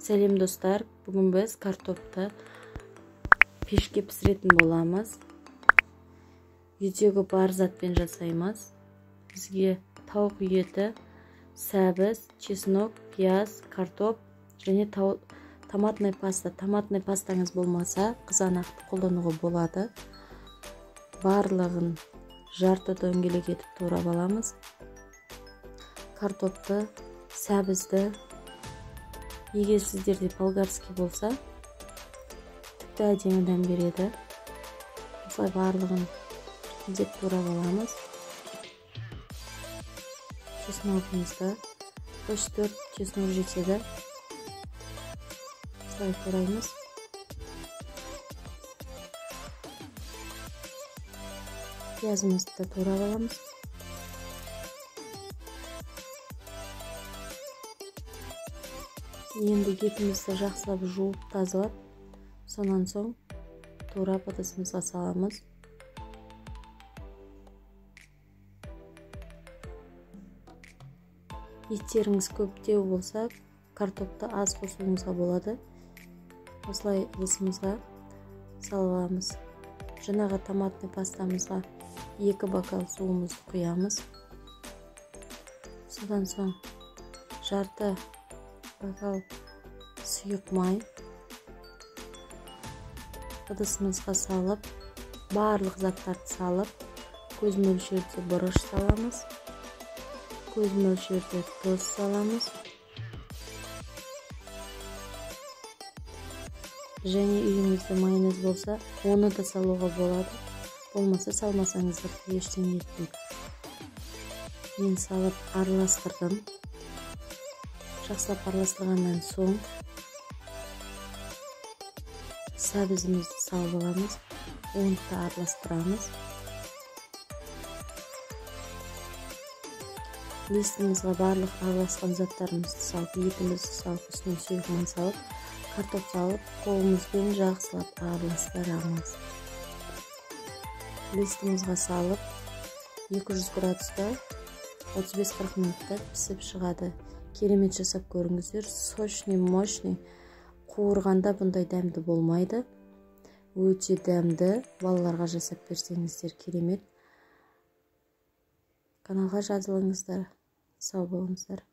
Сәлем достар, бүгін біз картопты пешке пісіретін боламыз. Үйдегі бар затпен жасаймыз. Бізге тауық еті, сәбіз, чеснок, пияз, картоп және томатный паста. Томатный пастаңыз болмаса, қызанақты қолдануға болады. Барлығын жарты дөңгелек етіп турап аламыз. Картопты, сәбізді, егер сіздерде болгарский болса, тіпті әдемі дәм береді. Осылай барлығын деп турап аламыз. Чесногымызды 3-4 чеснок жетеді. Осылай тураймыз. Пиязымызды да турап аламыз. Енді етімізді жақсылап жуып тазалап, сонан соң турап ыдысымызға саламыз. Еттеріңіз көптеу болса, картопты аз қосуыңызға болады. Осылай ыдысымызға салып аламыз. Жаңағы томатный пастамызға 2 бокал суымызды құямыз. Содан соң жарты бокал сұйық май ыдысымызға салып, барлық заттарды салып, көз мөлшерде бұрыш саламыз, көз мөлшерде тұз саламыз. Және үйіңізде майонез болса, оны да салуға болады. Болмаса салмасаңыздар ештеңе етпейді. Мен салып араластырдым. Жақсылап араластырғаннан соң сәбізімізді салып аламыз, оны да араластырамыз. Листімізге барлық араласқан заттарымызды салып, етімізді салып, үстіне сұйық май салып, картоп салып, қолымызбен жақсылап араластырамыз. Листімізге салып, 200 градуста 35-40 минутта пісіп шығады. Керемет жасап көріңіздер. Сочный, мощный. Қуырғанда бұндай дәмді болмайды. Өте дәмді. Балаларға жасап берсеңіздер керемет. Каналға жазылыңыздар. Сау болыңыздар.